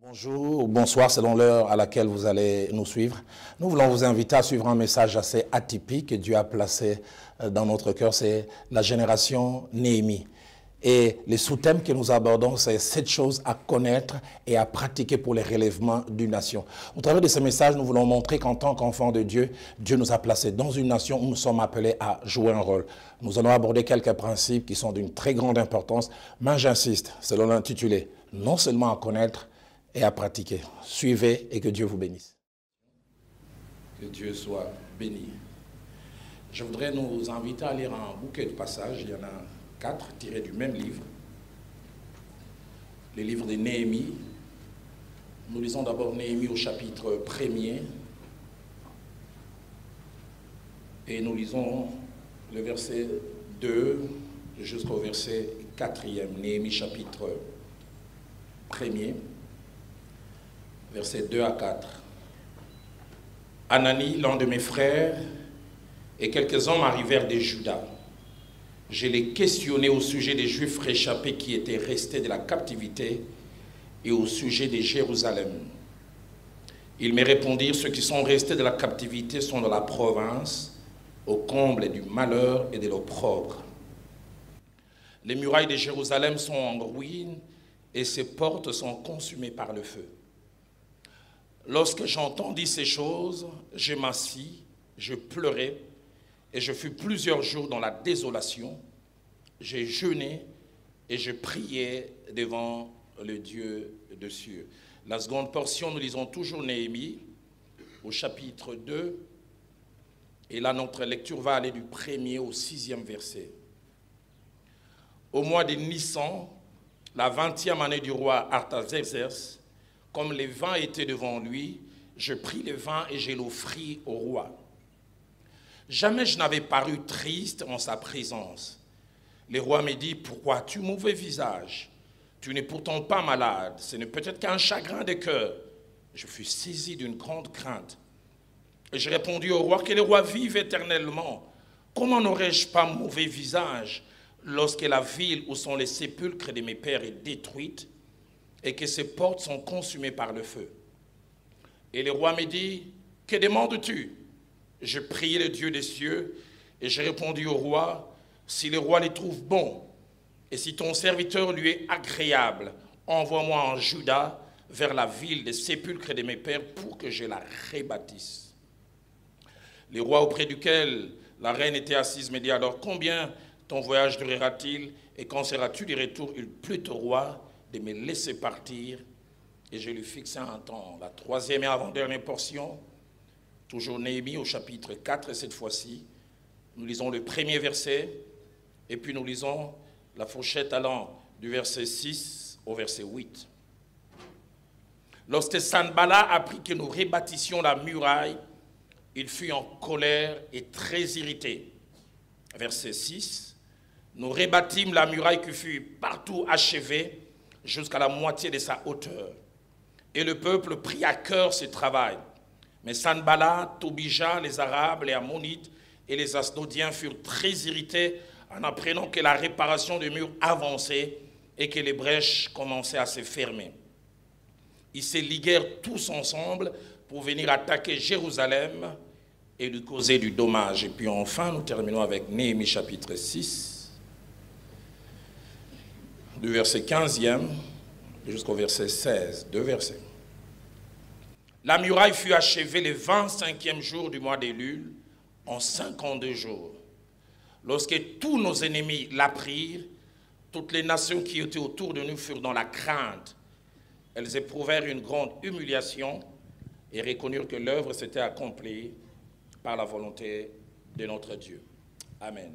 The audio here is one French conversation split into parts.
Bonjour, bonsoir selon l'heure à laquelle vous allez nous suivre. Nous voulons vous inviter à suivre un message assez atypique que Dieu a placé dans notre cœur, c'est la génération Néhémie. Et les sous-thèmes que nous abordons, c'est 7 choses à connaître et à pratiquer pour les relèvements d'une nation. Au travers de ce message, nous voulons montrer qu'en tant qu'enfants de Dieu, Dieu nous a placés dans une nation où nous sommes appelés à jouer un rôle. Nous allons aborder quelques principes qui sont d'une très grande importance, mais j'insiste, selon l'intitulé, non seulement à connaître, et à pratiquer. Suivez et que Dieu vous bénisse. Que Dieu soit béni. Je voudrais nous inviter à lire un bouquet de passages. Il y en a 4 tirés du même livre. Le livre de Néhémie. Nous lisons d'abord Néhémie au chapitre 1er. Et nous lisons le verset 2 jusqu'au verset 4e. Néhémie chapitre 1er. Versets 2 à 4. Anani, l'un de mes frères, et quelques hommes arrivèrent de Juda. Je les questionnai au sujet des Juifs réchappés qui étaient restés de la captivité et au sujet de Jérusalem. Ils me répondirent, ceux qui sont restés de la captivité sont dans la province, au comble du malheur et de l'opprobre. Les murailles de Jérusalem sont en ruine et ses portes sont consumées par le feu. Lorsque j'entendis ces choses, je m'assis, je pleurai, et je fus plusieurs jours dans la désolation. J'ai jeûné et je priais devant le Dieu des cieux. La seconde portion, nous lisons toujours Néhémie, au chapitre 2, et là notre lecture va aller du 1er au 6e verset. Au mois de Nissan, la 20e année du roi Artaxerxès, comme les vins étaient devant lui, je pris le vin et je l'offris au roi. Jamais je n'avais paru triste en sa présence. Le roi me dit, pourquoi as-tu mauvais visage? Tu n'es pourtant pas malade, ce n'est peut-être qu'un chagrin de cœur. Je fus saisi d'une grande crainte. Et je répondis au roi, que le roi vive éternellement. Comment n'aurais-je pas mauvais visage lorsque la ville où sont les sépulcres de mes pères est détruite et que ses portes sont consumées par le feu? Et le roi me dit, que demandes-tu? Je priai le Dieu des cieux, et j'ai répondu au roi, si le roi les trouve bons, et si ton serviteur lui est agréable, envoie-moi en Juda, vers la ville des sépulcres de mes pères, pour que je la rebâtisse. Le roi auprès duquel la reine était assise me dit alors, combien ton voyage durera-t-il, et quand seras-tu de retour? Il plut au roi de me laisser partir, et je lui fixai un temps. La 3e et avant-dernière portion, toujours Néhémie au chapitre 4, cette fois-ci, nous lisons le 1er verset, et puis nous lisons la fourchette allant du verset 6 au verset 8. Lorsque Sanballat apprit que nous rebâtissions la muraille, il fut en colère et très irrité. Verset 6, nous rebâtîmes la muraille qui fut partout achevée, jusqu'à la moitié de sa hauteur. Et le peuple prit à cœur ce travail. Mais Sanballat, Tobija, les Arabes, les Ammonites et les Asdodiens furent très irrités en apprenant que la réparation des murs avançait et que les brèches commençaient à se fermer. Ils se liguèrent tous ensemble pour venir attaquer Jérusalem et lui causer du dommage. Et puis enfin, nous terminons avec Néhémie chapitre 6. Du verset 15e jusqu'au verset 16, 2 versets. La muraille fut achevée le 25e jour du mois d'Élul, en 52 jours. Lorsque tous nos ennemis l'apprirent, toutes les nations qui étaient autour de nous furent dans la crainte. Elles éprouvèrent une grande humiliation et reconnurent que l'œuvre s'était accomplie par la volonté de notre Dieu. Amen.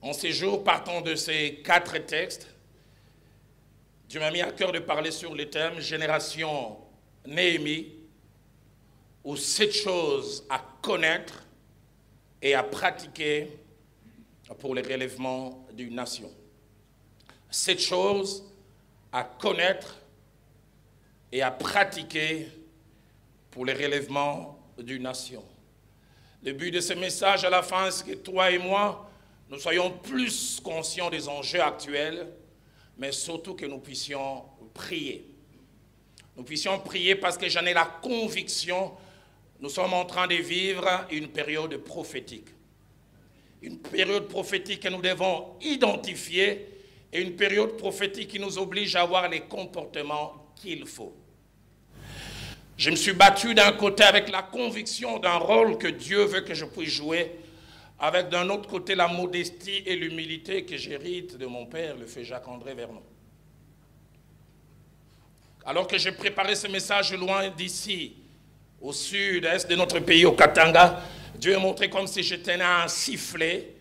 En ces jours, partant de ces 4 textes, Dieu m'a mis à cœur de parler sur le thème « Génération Néhémie » ou 7 choses à connaître et à pratiquer pour le relèvement d'une nation. 7 choses à connaître et à pratiquer pour le relèvement d'une nation. Le but de ce message à la fin, c'est que toi et moi, nous soyons plus conscients des enjeux actuels, mais surtout que nous puissions prier. Nous puissions prier parce que j'en ai la conviction, nous sommes en train de vivre une période prophétique. Une période prophétique que nous devons identifier et une période prophétique qui nous oblige à avoir les comportements qu'il faut. Je me suis battu d'un côté avec la conviction d'un rôle que Dieu veut que je puisse jouer, avec d'un autre côté la modestie et l'humilité que j'hérite de mon père, le feu Jacques-André Vernon. Alors que j'ai préparé ce message loin d'ici, au sud-est de notre pays, au Katanga, Dieu m'a montré comme si je tenais un sifflet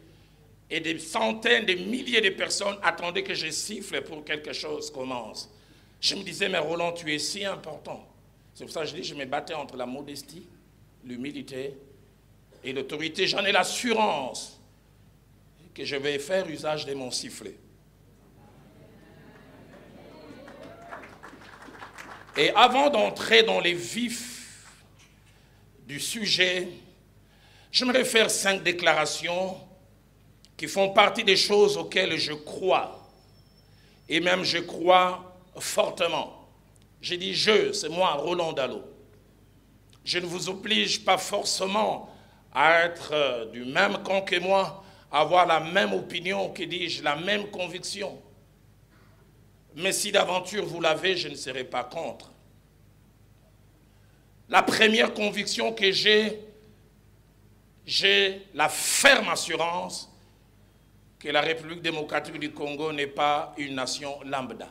et des centaines de milliers de personnes attendaient que je siffle pour que quelque chose commence. Je me disais, mais Roland, tu es si important. C'est pour ça que je dis, je me battais entre la modestie, l'humilité et l'autorité. J'en ai l'assurance que je vais faire usage de mon sifflet. Et avant d'entrer dans les vifs du sujet, j'aimerais faire 5 déclarations qui font partie des choses auxquelles je crois. Et même je crois fortement. J'ai dit je, c'est moi, Roland Dallot. Je ne vous oblige pas forcément à être du même camp que moi, à avoir la même opinion, que dis-je, la même conviction. Mais si d'aventure vous l'avez, je ne serai pas contre. La première conviction que j'ai la ferme assurance que la République démocratique du Congo n'est pas une nation lambda.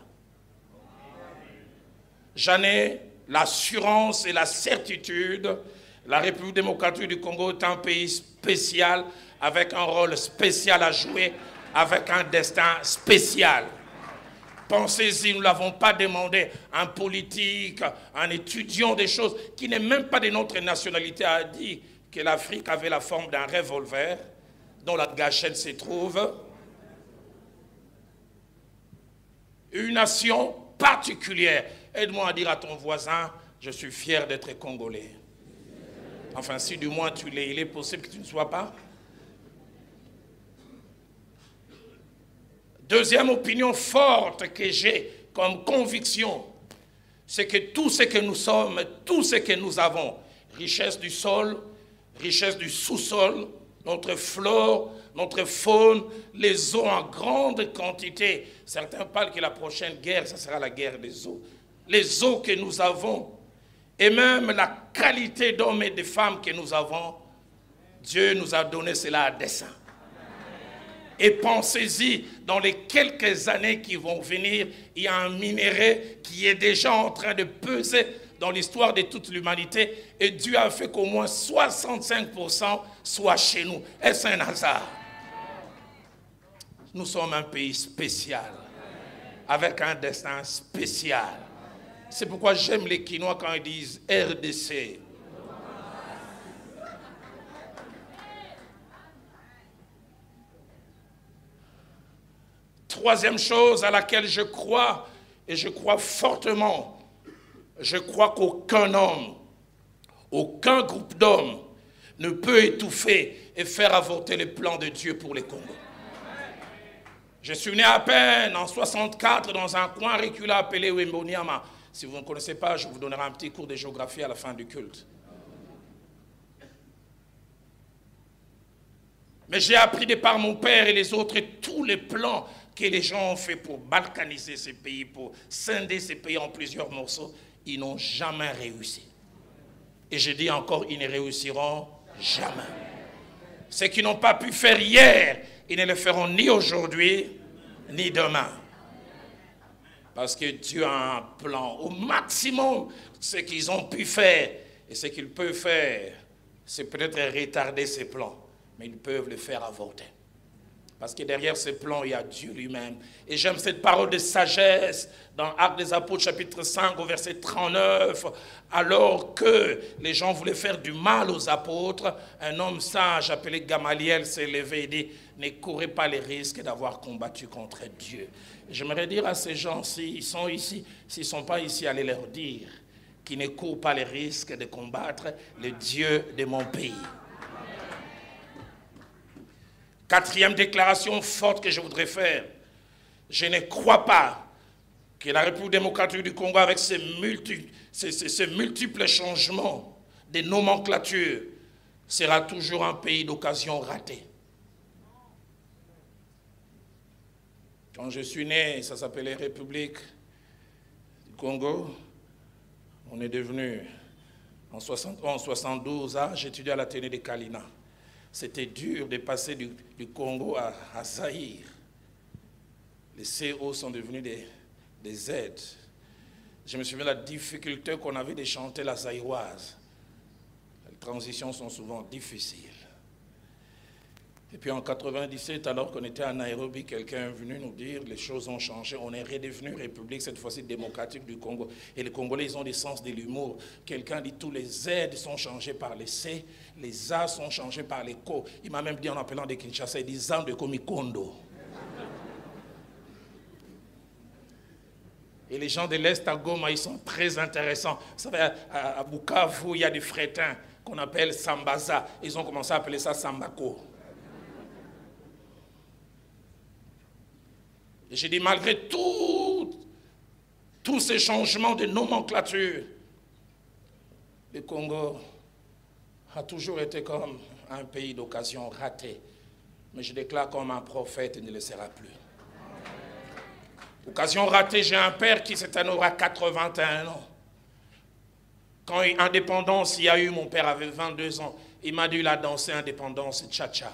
J'en ai l'assurance et la certitude. La République démocratique du Congo est un pays spécial, avec un rôle spécial à jouer, avec un destin spécial. Pensez-y, nous ne l'avons pas demandé. Un politique, un étudiant des choses, qui n'est même pas de notre nationalité, a dit que l'Afrique avait la forme d'un revolver, dont la gâchette se trouve. Une nation particulière. Aide-moi à dire à ton voisin, je suis fier d'être congolais. Enfin, si du moins tu l'es, il est possible que tu ne sois pas. Deuxième opinion forte que j'ai comme conviction, c'est que tout ce que nous sommes, tout ce que nous avons, richesse du sol, richesse du sous-sol, notre flore, notre faune, les eaux en grande quantité. Certains parlent que la prochaine guerre, ça sera la guerre des eaux. Les eaux que nous avons, et même la qualité d'hommes et de femmes que nous avons, Dieu nous a donné cela à dessein. Et pensez-y, dans les quelques années qui vont venir, il y a un minerai qui est déjà en train de peser dans l'histoire de toute l'humanité, et Dieu a fait qu'au moins 65% soit chez nous. Est-ce un hasard? Nous sommes un pays spécial, avec un destin spécial. C'est pourquoi j'aime les Quinois quand ils disent RDC. Troisième chose à laquelle je crois, et je crois fortement, je crois qu'aucun homme, aucun groupe d'hommes ne peut étouffer et faire avorter les plans de Dieu pour les Congos. Je suis né à peine en 64 dans un coin reculé appelé Wemboniama. Si vous ne connaissez pas, je vous donnerai un petit cours de géographie à la fin du culte. Mais j'ai appris de par mon père et les autres tous les plans que les gens ont fait pour balkaniser ces pays, pour scinder ces pays en plusieurs morceaux. Ils n'ont jamais réussi. Et je dis encore, ils ne réussiront jamais. Ce qu'ils n'ont pas pu faire hier, ils ne le feront ni aujourd'hui, ni demain. Parce que Dieu a un plan. Au maximum, ce qu'ils ont pu faire et ce qu'ils peuvent faire, c'est peut-être retarder ces plans. Mais ils peuvent le faire avorter. Parce que derrière ces plans, il y a Dieu lui-même. Et j'aime cette parole de sagesse dans Actes des Apôtres, chapitre 5, au verset 39. Alors que les gens voulaient faire du mal aux apôtres, un homme sage appelé Gamaliel s'est levé et dit, ne courez pas les risques d'avoir combattu contre Dieu. J'aimerais dire à ces gens, s'ils sont ici, s'ils ne sont pas ici, allez leur dire qu'ils ne courent pas les risques de combattre le Dieu de mon pays. Quatrième déclaration forte que je voudrais faire. Je ne crois pas que la République démocratique du Congo, avec ses multiples changements de nomenclature, sera toujours un pays d'occasion ratée. Quand je suis né, ça s'appelait République du Congo. On est devenu, en 71, 72, j'étudiais à l'Athénée de Kalina. C'était dur de passer du Congo à Zaïre. Les CO sont devenus des Z. Je me souviens de la difficulté qu'on avait de chanter la zaïroise. Les transitions sont souvent difficiles. Et puis en 97, alors qu'on était à Nairobi, quelqu'un est venu nous dire les choses ont changé. On est redevenu république, cette fois-ci démocratique du Congo. Et les Congolais, ils ont des sens de l'humour. Quelqu'un dit tous les Z sont changés par les C, les A sont changés par les Co. Il m'a même dit en appelant des Kinshasa, il dit Zambe Komikondo. Et les gens de l'Est à Goma, ils sont très intéressants. Vous savez, à Bukavu, il y a des frétins qu'on appelle Sambaza. Ils ont commencé à appeler ça Sambako. Et j'ai dit, malgré tous ces changements de nomenclature, le Congo a toujours été comme un pays d'occasion raté. Mais je déclare comme un prophète, il ne le sera plus. Occasion ratée, j'ai un père qui cette année aura 81 ans. Quand indépendance, il y a eu, mon père avait 22 ans, il m'a dit, il a dansé indépendance tcha-tcha.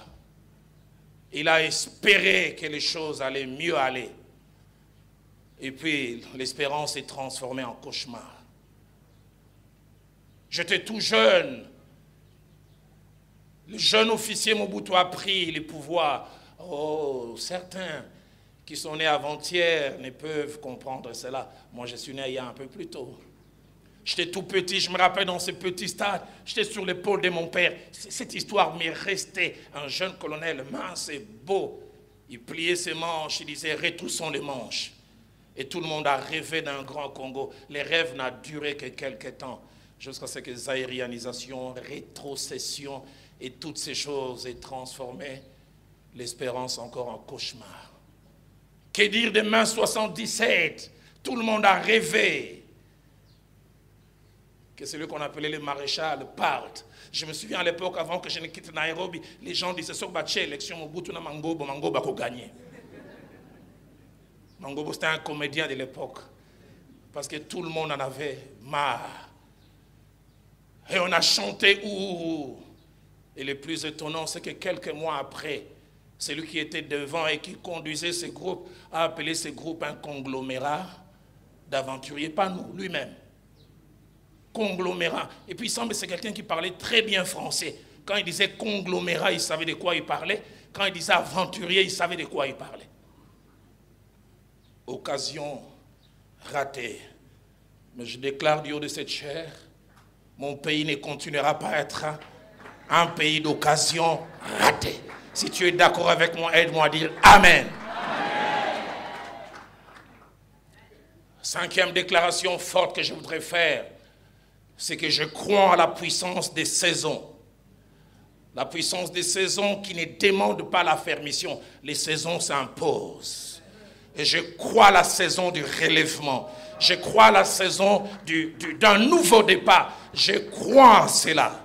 Il a espéré que les choses allaient mieux aller. Et puis, l'espérance est transformée en cauchemar. J'étais tout jeune. Le jeune officier Mobutu a pris les pouvoirs. Oh, certains qui sont nés avant-hier ne peuvent comprendre cela. Moi, je suis né il y a un peu plus tôt. J'étais tout petit, je me rappelle dans ce petit stade, j'étais sur l'épaule de mon père. Cette histoire m'est restée. Un jeune colonel mince et beau, il pliait ses manches, il disait « retroussons les manches ». Et tout le monde a rêvé d'un grand Congo. Les rêves n'ont duré que quelques temps, jusqu'à ce que zaïrianisation, rétrocession et toutes ces choses aient transformé l'espérance encore en cauchemar. Que dire de mai 77? Tout le monde a rêvé que celui qu'on appelait le maréchal parte. Je me souviens à l'époque, avant que je ne quitte Nairobi, les gens disaient « Sokbache, élection Mobutu na Mangobo, Mangobo a gagné ». Mangobo, c'était un comédien de l'époque, parce que tout le monde en avait marre. Et on a chanté « Ouh ». Et le plus étonnant, c'est que quelques mois après, celui qui était devant et qui conduisait ce groupe a appelé ce groupe un conglomérat d'aventuriers, pas nous, lui-même. Conglomérat. Et puis il semble que c'est quelqu'un qui parlait très bien français. Quand il disait conglomérat, il savait de quoi il parlait. Quand il disait aventurier, il savait de quoi il parlait. Occasion ratée. Mais je déclare du haut de cette chair, mon pays ne continuera pas à être un pays d'occasion ratée. Si tu es d'accord avec moi, aide-moi à dire Amen. Amen. Cinquième déclaration forte que je voudrais faire, c'est que je crois à la puissance des saisons. La puissance des saisons qui ne demande pas la permission. Les saisons s'imposent. Et je crois à la saison du relèvement. Je crois à la saison d'un nouveau départ. Je crois en cela.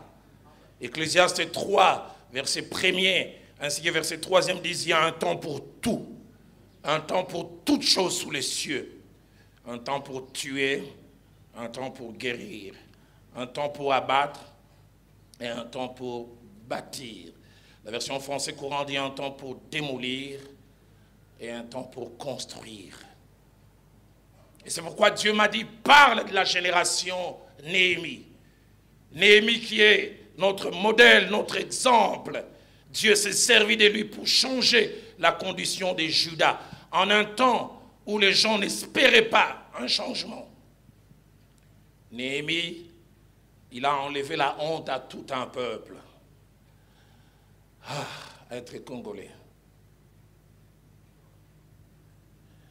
Ecclésiaste 3, verset 1er, ainsi que verset 3e, dit il y a un temps pour tout. Un temps pour toutes choses sous les cieux. Un temps pour tuer, un temps pour guérir. Un temps pour abattre et un temps pour bâtir. La version française courante dit un temps pour démolir et un temps pour construire. Et c'est pourquoi Dieu m'a dit, parle de la génération Néhémie. Néhémie qui est notre modèle, notre exemple. Dieu s'est servi de lui pour changer la condition des Judas en un temps où les gens n'espéraient pas un changement. Néhémie, il a enlevé la honte à tout un peuple. Être congolais.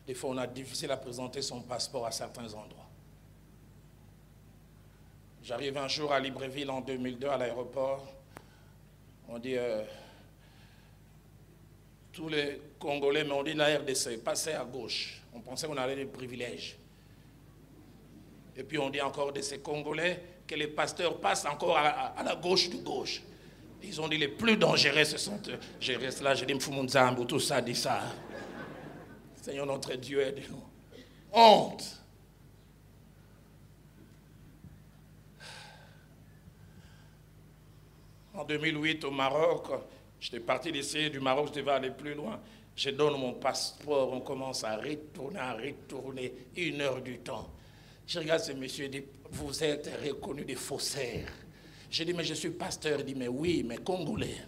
Des fois, on a difficile à présenter son passeport à certains endroits. J'arrive un jour à Libreville en 2002 à l'aéroport. On dit, Tous les Congolais m'ont dit la RDC, passez à gauche. On pensait qu'on avait des privilèges. Et puis on dit encore de ces Congolais que les pasteurs passent encore à la gauche de gauche. Ils ont dit les plus dangereux, ce sont eux. Je reste là, je dis Mfumunzambu, tout ça dit ça. Seigneur notre Dieu, aide-nous. Honte. En 2008 au Maroc, j'étais parti d'ici, du Maroc, je devais aller plus loin. Je donne mon passeport, on commence à retourner 1 heure du temps. Je regarde ce monsieur et dis, vous êtes reconnu des faussaires. Je dis, mais je suis pasteur. Il dit, mais oui, mais congolais.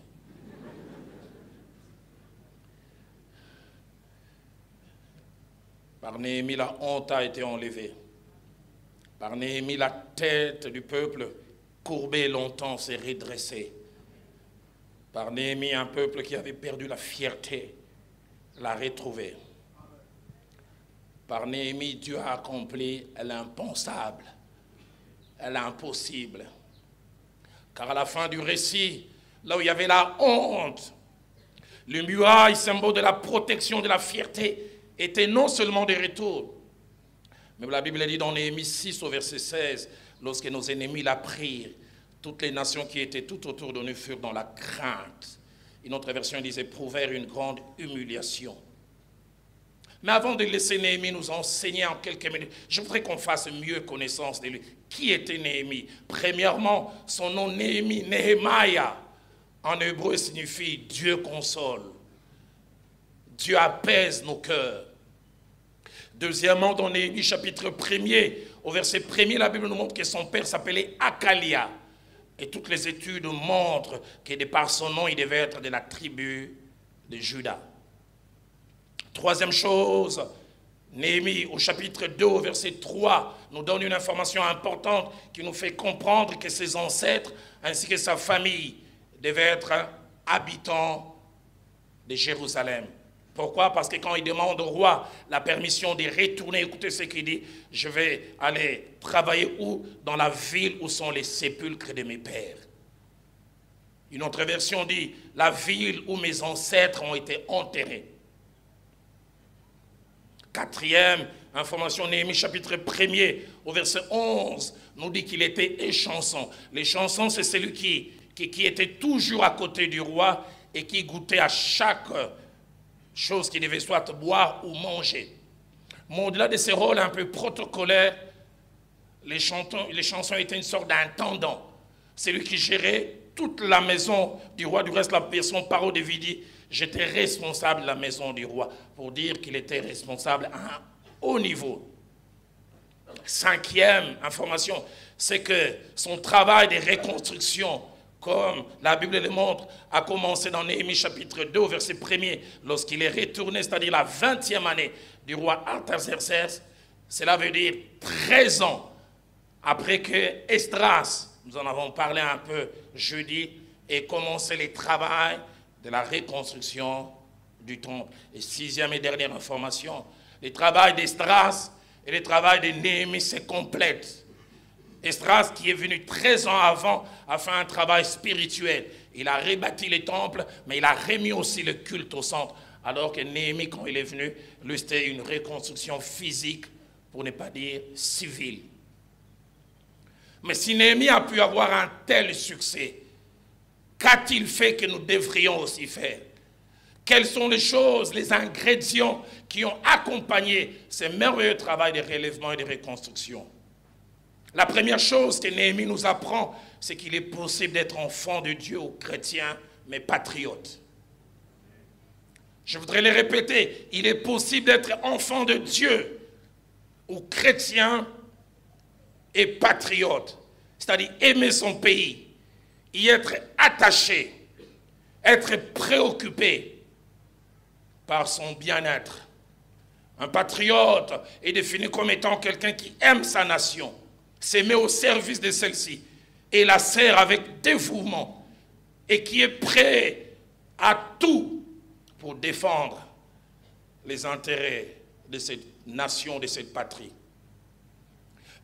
Par Néhémie, la honte a été enlevée. Par Néhémie, la tête du peuple, courbée longtemps, s'est redressée. Par Néhémie, un peuple qui avait perdu la fierté, l'a retrouvé. Par Néhémie, Dieu a accompli l'impensable, l'impossible. Car à la fin du récit, là où il y avait la honte, le muraille, symbole de la protection de la fierté, était non seulement de retour, mais la Bible dit dans Néhémie 6 au verset 16, lorsque nos ennemis l'apprirent, toutes les nations qui étaient tout autour de nous furent dans la crainte. Une autre version disait, éprouvèrent une grande humiliation. Mais avant de laisser Néhémie nous enseigner en quelques minutes, je voudrais qu'on fasse mieux connaissance de lui. Qui était Néhémie? Premièrement, son nom Néhémie, Nehemiah, en hébreu signifie Dieu console. Dieu apaise nos cœurs. Deuxièmement, dans Néhémie chapitre 1er, au verset 1er, la Bible nous montre que son père s'appelait Akalia. Et toutes les études montrent que de par son nom, il devait être de la tribu de Juda. Troisième chose, Néhémie au chapitre 2, au verset 3, nous donne une information importante qui nous fait comprendre que ses ancêtres ainsi que sa famille devaient être habitants de Jérusalem. Pourquoi? Parce que quand il demande au roi la permission de retourner, écoutez ce qu'il dit, je vais aller travailler où? Dans la ville où sont les sépulcres de mes pères. Une autre version dit, la ville où mes ancêtres ont été enterrés. Quatrième information, Néhémie chapitre 1er, au verset 11, nous dit qu'il était échanson. L'échanson, c'est celui qui était toujours à côté du roi et qui goûtait à chaque chose qu'il devait soit boire ou manger. Mais au-delà de ces rôles un peu protocolaires, les chansons étaient une sorte d'intendant. C'est lui qui gérait toute la maison du roi. Du reste, la personne parole de vie dit, j'étais responsable de la maison du roi, pour dire qu'il était responsable à un haut niveau. Cinquième information, c'est que son travail de reconstruction, comme la Bible le montre, a commencé dans Néhémie chapitre 2, verset 1er, lorsqu'il est retourné, c'est-à-dire la 20e année du roi Artaxerxès. Cela veut dire 13 ans après que Esdras, nous en avons parlé un peu jeudi, ait commencé le travail de la reconstruction du temple. Et sixième et dernière information, le travail d'Esdras et le travail de Néhémie se complètent. Esdras, qui est venu 13 ans avant, a fait un travail spirituel. Il a rebâti les temples, mais il a remis aussi le culte au centre. Alors que Néhémie, quand il est venu, lui, c'était une reconstruction physique, pour ne pas dire civile. Mais si Néhémie a pu avoir un tel succès, qu'a-t-il fait que nous devrions aussi faire? Quelles sont les choses, les ingrédients qui ont accompagné ce merveilleux travail de relèvement et de reconstruction? La première chose que Néhémie nous apprend, c'est qu'il est possible d'être enfant de Dieu ou chrétien, mais patriote. Je voudrais le répéter, il est possible d'être enfant de Dieu ou chrétien et patriote, c'est-à-dire aimer son pays, y être attaché, être préoccupé par son bien-être. Un patriote est défini comme étant quelqu'un qui aime sa nation, se met au service de celle-ci et la sert avec dévouement et qui est prêt à tout pour défendre les intérêts de cette nation, de cette patrie.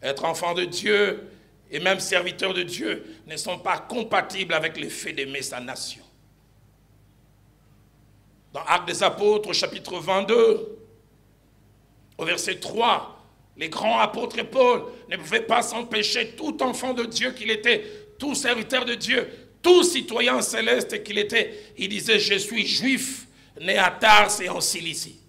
Être enfant de Dieu et même serviteur de Dieu ne sont pas compatibles avec le fait d'aimer sa nation. Dans Actes des Apôtres, chapitre 22, au verset 3, les grands apôtres Paul ne pouvaient pas s'empêcher, tout enfant de Dieu qu'il était, tout serviteur de Dieu, tout citoyen céleste qu'il était, il disait, je suis juif, né à Tars et en Cilicie.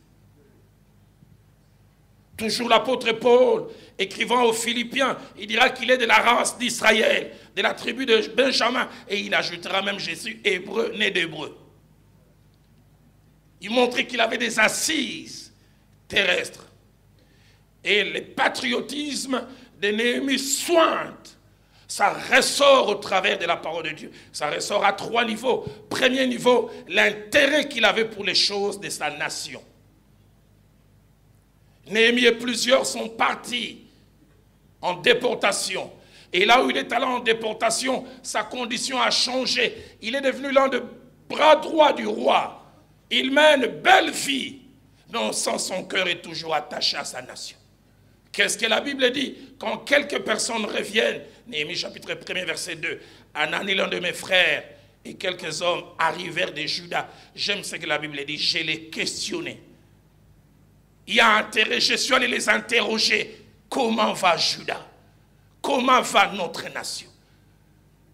Toujours l'apôtre Paul, écrivant aux Philippiens, il dira qu'il est de la race d'Israël, de la tribu de Benjamin, et il ajoutera même Jésus, hébreu, né d'hébreu. Il montrait qu'il avait des assises terrestres. Et le patriotisme de Néhémie sointe, ça ressort au travers de la parole de Dieu. Ça ressort à 3 niveaux. Premier niveau, l'intérêt qu'il avait pour les choses de sa nation. Néhémie et plusieurs sont partis en déportation. Et là où il est allé en déportation, sa condition a changé. Il est devenu l'un des bras droits du roi. Il mène une belle vie, non sans son cœur est toujours attaché à sa nation. Qu'est-ce que la Bible dit? Quand quelques personnes reviennent, Néhémie chapitre 1 verset 2, Anani l'un de mes frères et quelques hommes arrivèrent de Juda. J'aime ce que la Bible dit, je les questionnais. Il y a intérêt, je suis allé les interroger. Comment va Juda? Comment va notre nation?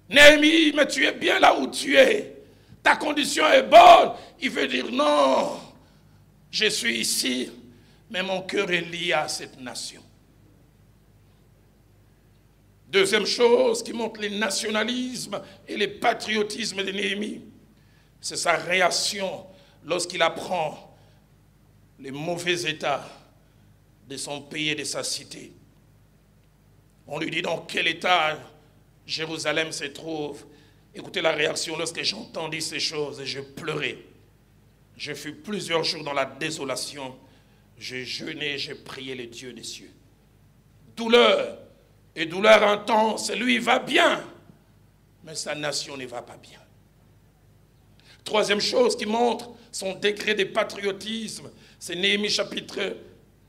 Néhémie, mais tu es bien là où tu es. Ta condition est bonne. Il veut dire non, je suis ici, mais mon cœur est lié à cette nation. Deuxième chose qui montre le nationalisme et le patriotisme de Néhémie, c'est sa réaction lorsqu'il apprend les mauvais états de son pays et de sa cité. On lui dit dans quel état Jérusalem se trouve. Écoutez la réaction lorsque j'entendis ces choses et je pleurais. Je fus plusieurs jours dans la désolation. Je jeûnais, je priais le Dieu des cieux. Douleur et douleur intense, lui va bien, mais sa nation ne va pas bien. Troisième chose qui montre son degré de patriotisme, c'est Néhémie chapitre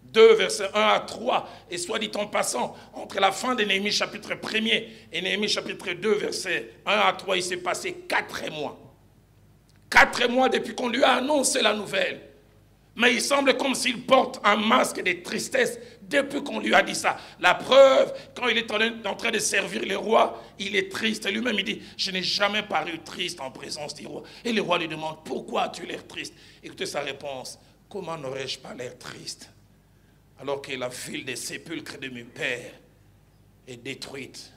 2, versets 1 à 3. Et soit dit en passant, entre la fin de Néhémie chapitre 1er et Néhémie chapitre 2, versets 1 à 3, il s'est passé 4 mois. 4 mois depuis qu'on lui a annoncé la nouvelle. Mais il semble comme s'il porte un masque de tristesse depuis qu'on lui a dit ça. La preuve, quand il est en train de servir le roi, il est triste. Lui-même, il dit, je n'ai jamais paru triste en présence du roi. Et le roi lui demande, pourquoi as-tu l'air triste? Écoutez sa réponse, comment n'aurais-je pas l'air triste alors que la ville des sépulcres de mes pères est détruite?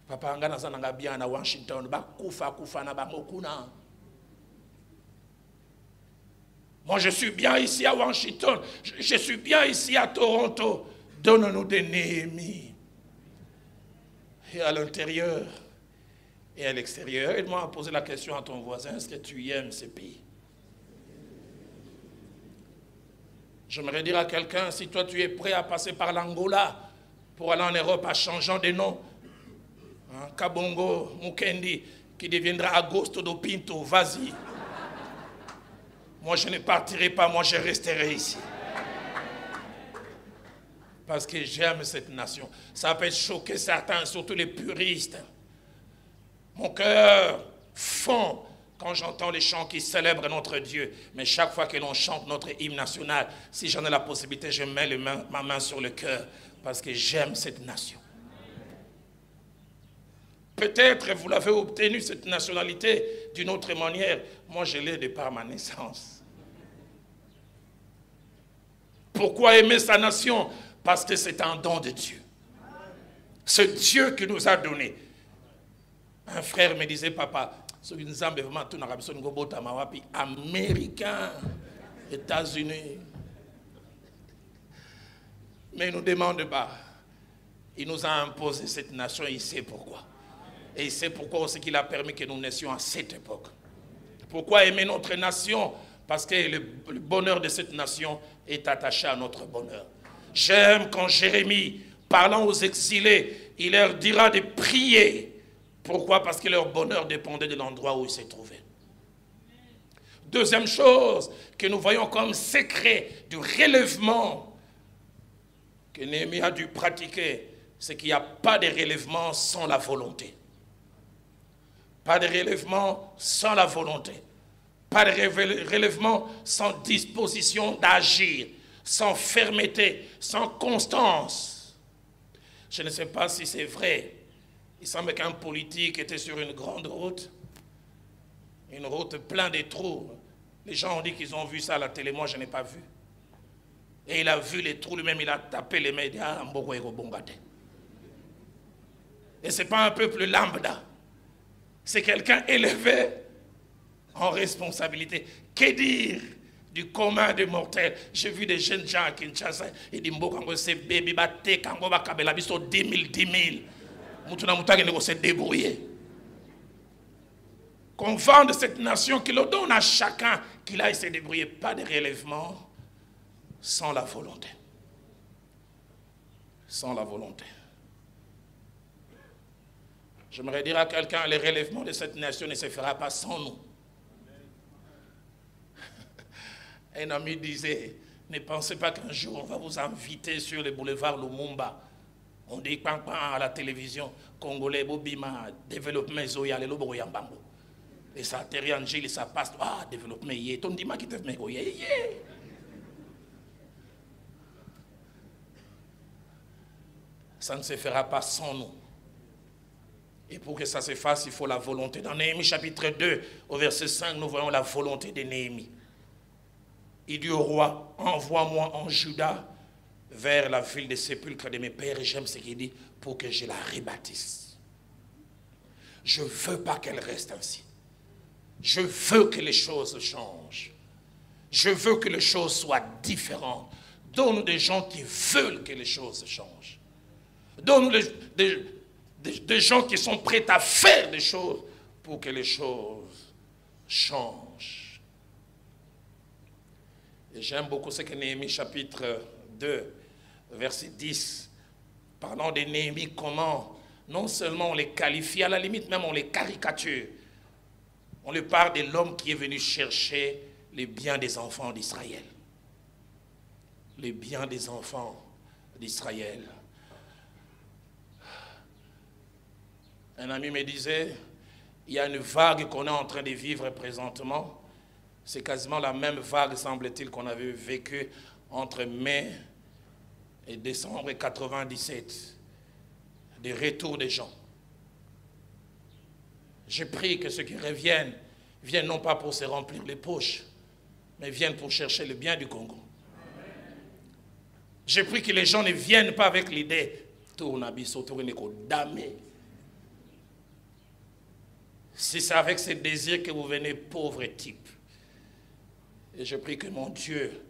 Papa, anga nazana bien à Washington, ba kufa na ba mokuna. Moi, je suis bien ici à Washington. Je suis bien ici à Toronto. Donne-nous des Néhémies. Et à l'intérieur et à l'extérieur, aide-moi à poser la question à ton voisin. Est-ce que tu aimes ce pays? J'aimerais dire à quelqu'un, si toi tu es prêt à passer par l'Angola pour aller en Europe en changeant de nom, hein, Kabongo, Mukendi, qui deviendra Agosto do Pinto, vas-y. Moi, je ne partirai pas, moi, je resterai ici. Parce que j'aime cette nation. Ça peut choquer certains, surtout les puristes. Mon cœur fond quand j'entends les chants qui célèbrent notre Dieu. Mais chaque fois que l'on chante notre hymne national, si j'en ai la possibilité, je mets ma main sur le cœur parce que j'aime cette nation. Peut-être vous l'avez obtenu, cette nationalité, d'une autre manière. Moi, je l'ai de par ma naissance. Pourquoi aimer sa nation? Parce que c'est un don de Dieu. C'est Dieu qui nous a donné. Un frère me disait, papa, américain, États-Unis. Mais il ne nous demande pas. Il nous a imposé cette nation et il sait pourquoi. Et il sait pourquoi aussi qu'il a permis que nous naissions à cette époque. Pourquoi aimer notre nation? Parce que le bonheur de cette nation est attaché à notre bonheur. J'aime quand Jérémie, parlant aux exilés, il leur dira de prier. Pourquoi? Parce que leur bonheur dépendait de l'endroit où ils se trouvaient. Deuxième chose que nous voyons comme secret du relèvement que Néhémie a dû pratiquer, c'est qu'il n'y a pas de relèvement sans la volonté. Pas de relèvement sans la volonté. Pas de relèvement sans disposition d'agir, sans fermeté, sans constance. Je ne sais pas si c'est vrai. Il semble qu'un politique était sur une grande route pleine de trous. Les gens ont dit qu'ils ont vu ça à la télé, moi je n'ai pas vu. Et il a vu les trous lui-même, il a tapé les médias. Et ce n'est pas un peuple lambda. C'est quelqu'un élevé en responsabilité. Que dire du commun des mortels? J'ai vu des jeunes gens à Kinshasa, ils disent que c'est bébé baté, kango bakabela biso 10 000. Mutuna mutake ne se débrouiller. Qu'on vende cette nation, qu'il le donne à chacun, qu'il aille se débrouiller. Pas de relèvement sans la volonté. Sans la volonté. J'aimerais dire à quelqu'un, le relèvement de cette nation ne se fera pas sans nous. Un ami disait, ne pensez pas qu'un jour on va vous inviter sur le boulevard Lumumba. On dit à la télévision, Congolais, Bobima, développement Zoya, le Lobo Yambambo. Et ça atterrit en Gilles, ça passe, développement yé. Ton dima qui te fait yé. Ça ne se fera pas sans nous. Et pour que ça se fasse, il faut la volonté. Dans Néhémie chapitre 2, au verset 5, nous voyons la volonté de Néhémie. Il dit au roi, envoie-moi en Juda vers la ville des sépulcres de mes pères. Et j'aime ce qu'il dit, pour que je la rebâtisse. Je ne veux pas qu'elle reste ainsi. Je veux que les choses changent. Je veux que les choses soient différentes. Donne-nous des gens qui veulent que les choses changent. Donne-nous des gens qui sont prêts à faire des choses pour que les choses changent. Et j'aime beaucoup ce que Néhémie chapitre 2, verset 10, parlant de Néhémie, comment non seulement on les qualifie, à la limite même on les caricature. On lui parle de l'homme qui est venu chercher les biens des enfants d'Israël. Les biens des enfants d'Israël. Un ami me disait, il y a une vague qu'on est en train de vivre présentement. C'est quasiment la même vague, semble-t-il, qu'on avait vécue entre mai et décembre 1997. Des retours des gens. J'ai pris que ceux qui reviennent, viennent non pas pour se remplir les poches, mais viennent pour chercher le bien du Congo. J'ai pris que les gens ne viennent pas avec l'idée, si c'est avec ce désir que vous venez, pauvre type. Et j'ai pris que mon Dieu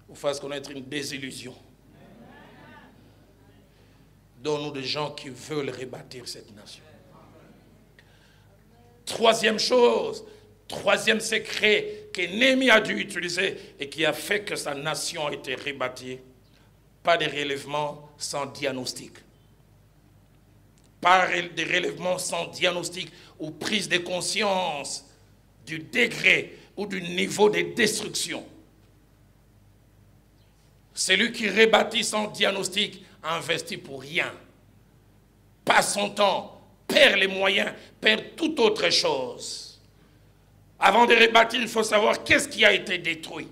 vous fasse connaître une désillusion. Donne-nous des gens qui veulent rebâtir cette nation. Troisième chose, troisième secret que Néhémie a dû utiliser et qui a fait que sa nation a été rebâtie, pas de relèvement sans diagnostic. Pas de relèvement sans diagnostic ou prise de conscience du degré ou du niveau de destruction. Celui qui rebâtit sans diagnostic investit pour rien, passe son temps, perd les moyens, perd toute autre chose. Avant de rebâtir, il faut savoir qu'est-ce qui a été détruit.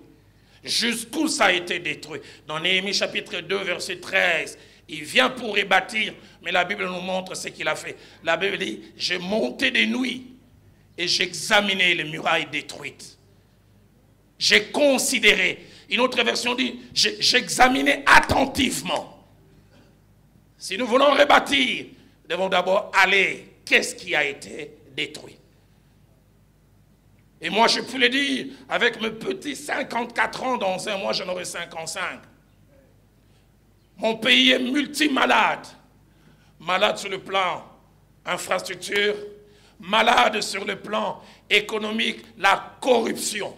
Jusqu'où ça a été détruit. Dans Néhémie chapitre 2, verset 13, il vient pour rebâtir, mais la Bible nous montre ce qu'il a fait. La Bible dit, j'ai monté des nuits et j'ai examiné les murailles détruites. J'ai considéré. Une autre version dit, j'ai examiné attentivement. Si nous voulons rebâtir, nous devons d'abord aller, qu'est-ce qui a été détruit? Et moi, je peux le dire, avec mes petits 54 ans, dans un mois, j'en aurai 55. Mon pays est multimalade. Malade sur le plan infrastructure, malade sur le plan économique, la corruption.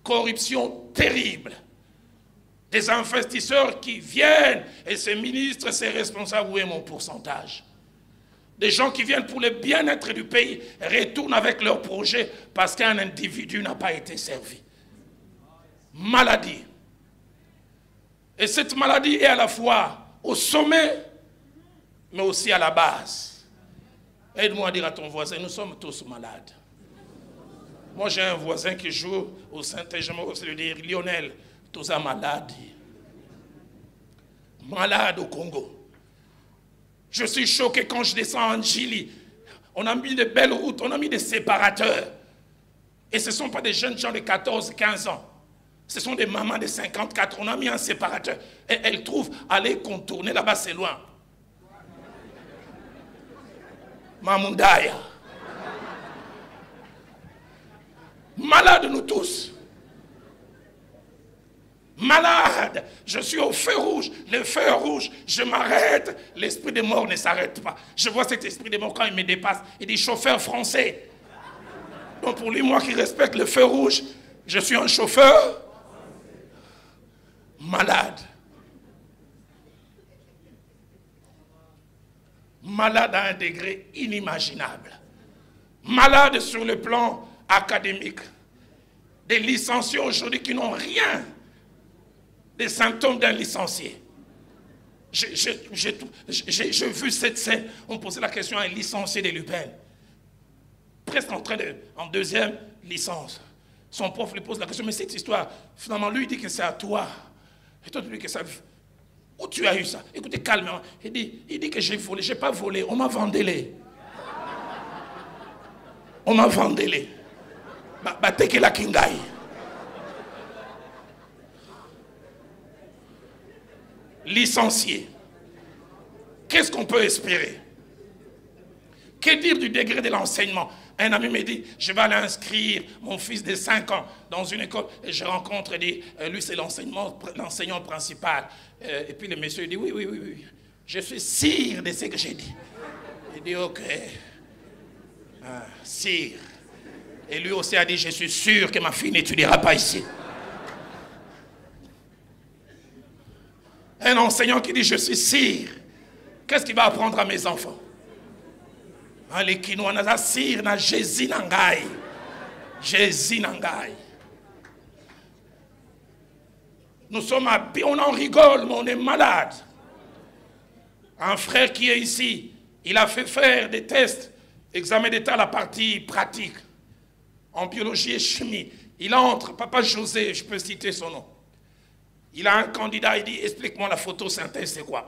Corruption terrible. Des investisseurs qui viennent et ces ministres, ces responsables, où est mon pourcentage? Des gens qui viennent pour le bien-être du pays retournent avec leurs projets parce qu'un individu n'a pas été servi. Maladie. Et cette maladie est à la fois au sommet, mais aussi à la base. Aide-moi à dire à ton voisin, nous sommes tous malades. Moi, j'ai un voisin qui joue au Saint-Étienne, je lui dire, Lionel, tout ça malade. Malade au Congo. Je suis choqué quand je descends en Djili. On a mis de belles routes, on a mis des séparateurs. Et ce ne sont pas des jeunes gens de 14, 15 ans. Ce sont des mamans de 54. On a mis un séparateur. Et elles trouvent, aller contourner là-bas, c'est loin. Mamundaya. Malade nous tous. Malade. Je suis au feu rouge. Le feu rouge, je m'arrête. L'esprit de mort ne s'arrête pas. Je vois cet esprit de mort quand il me dépasse. Il dit chauffeur français. Donc pour lui, moi qui respecte le feu rouge, je suis un chauffeur malade. Malade à un degré inimaginable. Malade sur le plan académique. Des licenciés aujourd'hui qui n'ont rien des symptômes d'un licencié. J'ai vu cette scène, on posait la question à un licencié de l'UPEN. Presque en deuxième licence. Son prof lui pose la question, mais cette histoire, finalement, lui il dit que c'est à toi. Et toi tu dis que ça... Où tu as eu ça? Écoutez, calmement. Il dit que j'ai volé. Je n'ai pas volé, on m'a vendélé. On m'a vendélé. Bateke la kingai. Licencié. Qu'est-ce qu'on peut espérer? Que dire du degré de l'enseignement? Un ami me dit, je vais aller inscrire mon fils de 5 ans dans une école. Et je rencontre, lui c'est l'enseignant principal. Et puis le monsieur dit, oui. Je suis sire de ce que j'ai dit. Il dit, ok. Sire. Et lui aussi a dit, je suis sûr que ma fille n'étudiera pas ici. Un enseignant qui dit, je suis sire. Qu'est-ce qu'il va apprendre à mes enfants? Les Kinois, na sire, na Jésus nangai. Jésus nangai. Nous sommes on en rigole, mais on est malade. Un frère qui est ici, il a fait faire des tests, examen d'état, la partie pratique, en biologie et chimie. Il entre, papa José, je peux citer son nom. Il a un candidat, il dit, explique-moi la photosynthèse, c'est quoi?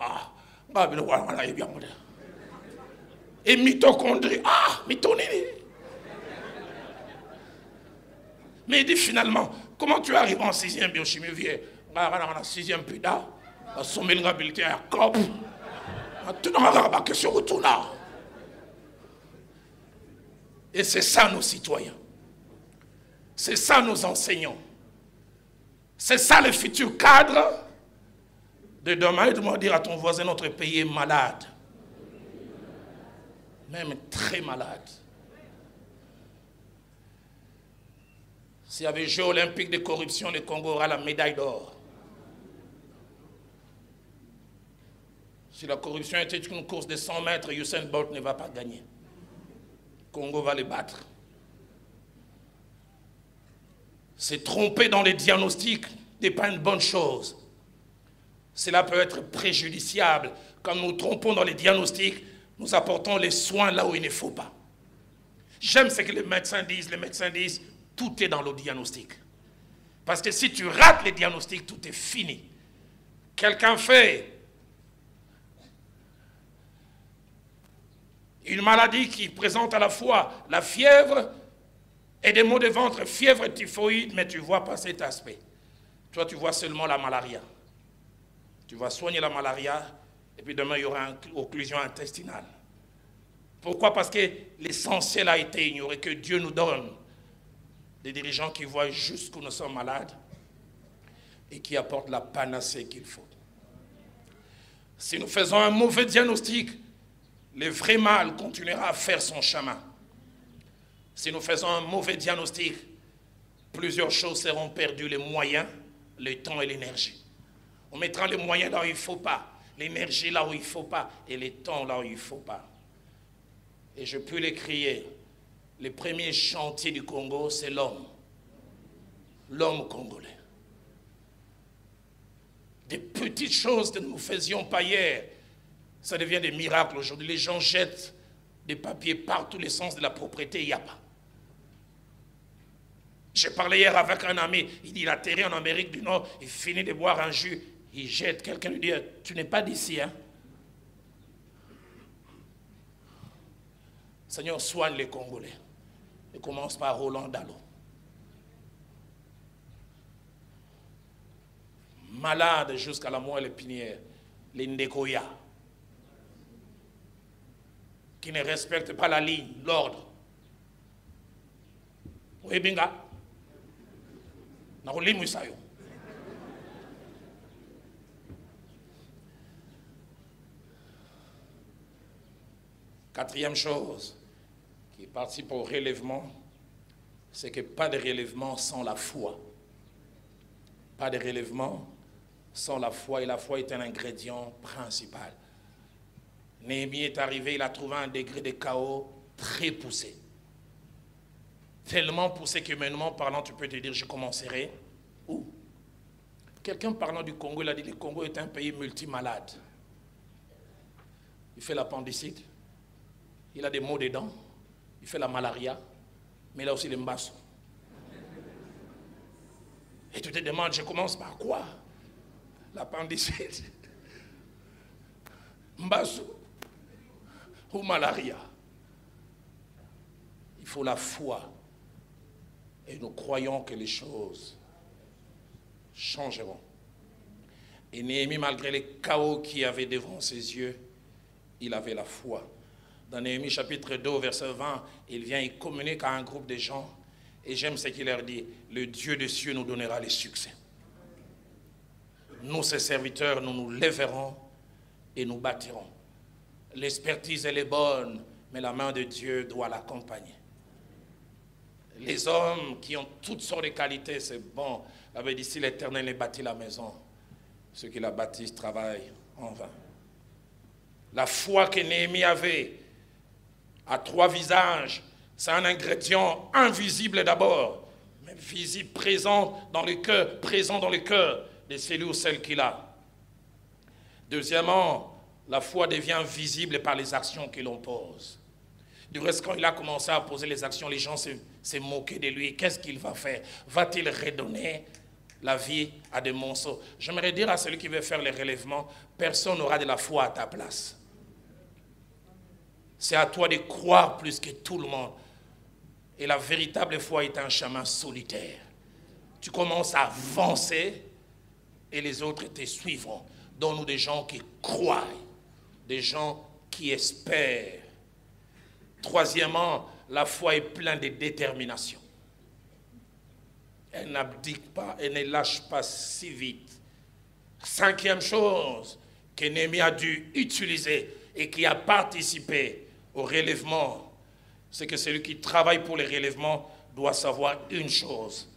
Et mitochondrie, mitochondrie. Mais il dit finalement, comment tu arrives en 6e biochimie vieux? En 6e PIDA, à sommet l'habilité à COP, à tout dans la question autour là. Et c'est ça nos citoyens. C'est ça nos enseignants. C'est ça le futur cadre de demain. Et de dire à ton voisin, notre pays est malade. Même très malade. S'il y avait Jeux olympiques de corruption, le Congo aura la médaille d'or. Si la corruption était une course de 100 mètres, Usain Bolt ne va pas gagner. Le Congo va les battre. Se tromper dans les diagnostics n'est pas une bonne chose. Cela peut être préjudiciable. Quand nous trompons dans les diagnostics, nous apportons les soins là où il ne faut pas. J'aime ce que les médecins disent. Les médecins disent, tout est dans le diagnostic. Parce que si tu rates les diagnostics, tout est fini. Quelqu'un fait une maladie qui présente à la fois la fièvre et des maux de ventre, fièvre typhoïde, mais tu ne vois pas cet aspect. Toi, tu vois seulement la malaria. Tu vas soigner la malaria, et puis demain, il y aura une occlusion intestinale. Pourquoi? Parce que l'essentiel a été ignoré, que Dieu nous donne des dirigeants qui voient jusqu'où nous sommes malades et qui apportent la panacée qu'il faut. Si nous faisons un mauvais diagnostic, le vrai mal continuera à faire son chemin. Si nous faisons un mauvais diagnostic, plusieurs choses seront perdues, les moyens, le temps et l'énergie. On mettra les moyens là où il ne faut pas, l'énergie là où il ne faut pas, et le temps là où il ne faut pas. Et je peux les crier, le premier chantier du Congo, c'est l'homme. L'homme congolais. Des petites choses que nous ne faisions pas hier, ça devient des miracles aujourd'hui. Les gens jettent des papiers partout, les sens de la propriété, il n'y a pas. J'ai parlé hier avec un ami, il dit il atterrit en Amérique du Nord, il finit de boire un jus, il jette, quelqu'un lui dit, tu n'es pas d'ici, hein? Seigneur, soigne les Congolais. Et commence par Roland Dalo. Malade jusqu'à la moelle épinière, les Ndekoya, qui ne respectent pas la ligne, l'ordre. Oui, binga. Quatrième chose qui participe au relèvement, c'est que pas de relèvement sans la foi. Pas de relèvement sans la foi, et la foi est un ingrédient principal. Néhémie est arrivé, il a trouvé un degré de chaos très poussé. Tellement poussé qu'humainement parlant, tu peux te dire, je commencerai où? Quelqu'un parlant du Congo, il a dit que le Congo est un pays multimalade. Il fait l'appendicite, il a des maux des dents, il fait la malaria, mais il a aussi les mbassos. Et tu te demandes, je commence par quoi? L'appendicite, mbasso ou malaria. Il faut la foi. Et nous croyons que les choses changeront. Et Néhémie, malgré les chaos qu'il y avait devant ses yeux, il avait la foi. Dans Néhémie chapitre 2, verset 20, il vient, il communique à un groupe de gens. Et j'aime ce qu'il leur dit. Le Dieu des cieux nous donnera les succès. Nous, ses serviteurs, nous nous lèverons et nous bâtirons. L'expertise, elle est bonne, mais la main de Dieu doit l'accompagner. Les hommes qui ont toutes sortes de qualités, c'est bon. La Bible dit, si l'Éternel ait bâti la maison, ceux qui la bâtissent travaillent en vain. La foi que Néhémie avait à trois visages, c'est un ingrédient invisible d'abord, mais visible, présent dans le cœur de celui ou celle qu'il a. Deuxièmement, la foi devient visible par les actions que l'on pose. Du reste, quand il a commencé à poser les actions, les gens se moquaient de lui. Qu'est-ce qu'il va faire? Va-t-il redonner la vie à des monceaux? J'aimerais dire à celui qui veut faire les relèvements, personne n'aura de la foi à ta place. C'est à toi de croire plus que tout le monde. Et la véritable foi est un chemin solitaire. Tu commences à avancer et les autres te suivront. Donne-nous des gens qui croient, des gens qui espèrent. Troisièmement, la foi est pleine de détermination. Elle n'abdique pas, elle ne lâche pas si vite. Cinquième chose que Néhémie a dû utiliser et qui a participé au relèvement, c'est que celui qui travaille pour les relèvements doit savoir une chose.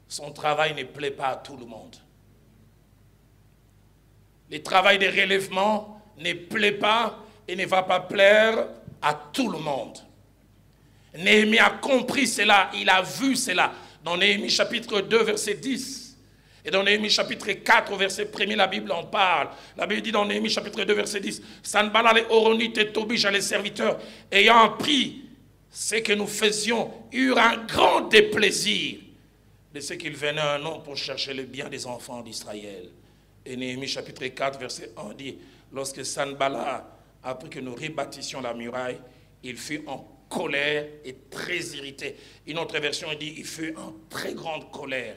Son travail ne plaît pas à tout le monde. Le travail de relèvement ne plaît pas et ne va pas plaire à tout le monde. Néhémie a compris cela, il a vu cela. Dans Néhémie chapitre 2, verset 10. Et dans Néhémie chapitre 4, verset 1er, la Bible en parle. La Bible dit dans Néhémie chapitre 2, verset 10. Sanballat, les Horonites et Tobija, les serviteurs, ayant appris ce que nous faisions, eurent un grand déplaisir de ce qu'il venait un homme pour chercher le bien des enfants d'Israël. Et Néhémie chapitre 4, verset 1 dit, lorsque Sanballat a appris que nous rebâtissions la muraille, il fut en colère et très irrité. Une autre version dit, il fut en très grande colère.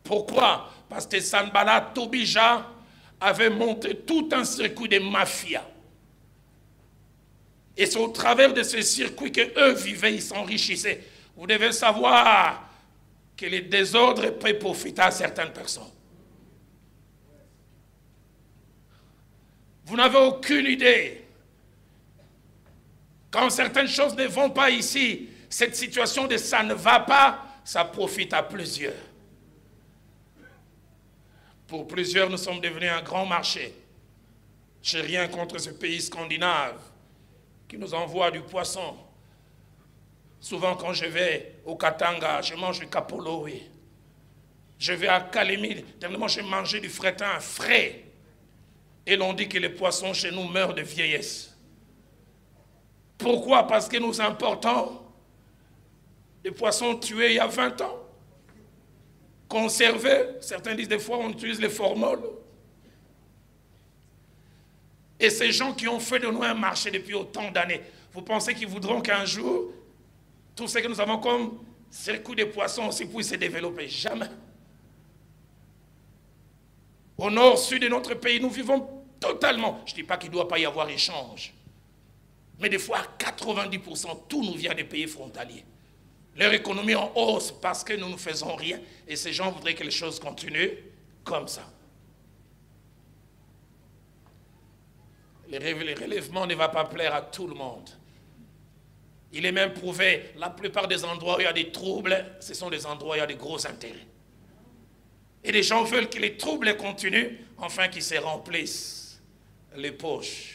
Pourquoi? Parce que Sanballat, Tobija avait monté tout un circuit de mafia. Et c'est au travers de ce circuit qu'eux vivaient, ils s'enrichissaient. Vous devez savoir que les désordres peuvent profiter à certaines personnes. Vous n'avez aucune idée. Quand certaines choses ne vont pas ici, cette situation de ça ne va pas, ça profite à plusieurs. Pour plusieurs, nous sommes devenus un grand marché. Je n'ai rien contre ce pays scandinave qui nous envoie du poisson. Souvent, quand je vais au Katanga, je mange du capolo. Oui. Je vais à Kalemi, dernièrement, j'ai mangé du fretin frais. Et l'on dit que les poissons chez nous meurent de vieillesse. Pourquoi? Parce que nous importons des poissons tués il y a 20 ans, conservés. Certains disent des fois on utilise les formoles. Et ces gens qui ont fait de nous un marché depuis autant d'années, vous pensez qu'ils voudront qu'un jour, tout ce que nous avons comme circuit des poissons aussi puisse se développer? Jamais. Au nord-sud de notre pays, nous vivons totalement. Je ne dis pas qu'il ne doit pas y avoir échange. Mais des fois, à 90%, tout nous vient des pays frontaliers. Leur économie en hausse parce que nous ne faisons rien. Et ces gens voudraient que les choses continuent comme ça. Le relèvement ne va pas plaire à tout le monde. Il est même prouvé, la plupart des endroits où il y a des troubles, ce sont des endroits où il y a des gros intérêts. Et les gens veulent que les troubles continuent, afin qu'ils se remplissent les poches.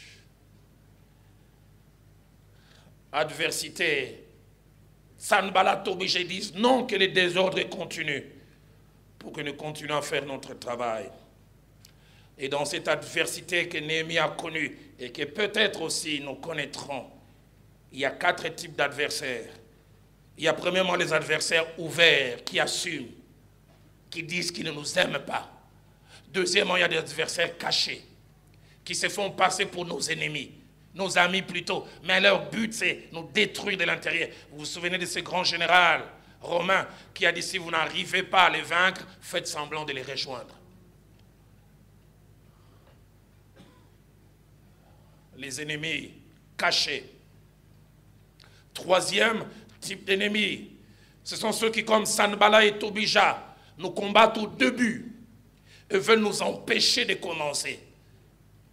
Adversité. Sanballat Tobijah disent non que les désordres continuent, pour que nous continuions à faire notre travail. Et dans cette adversité que Néhémie a connue, et que peut-être aussi nous connaîtrons, il y a 4 types d'adversaires. Il y a premièrement les adversaires ouverts, qui assument, qui disent qu'ils ne nous aiment pas. Deuxièmement, il y a des adversaires cachés, qui se font passer pour nos ennemis, nos amis plutôt, mais leur but c'est nous détruire de l'intérieur. Vous vous souvenez de ce grand général romain qui a dit si vous n'arrivez pas à les vaincre, faites semblant de les rejoindre. Les ennemis cachés. Troisième type d'ennemis, ce sont ceux qui, comme Sanballat et Tobijah, nous combattent au début et veulent nous empêcher de commencer.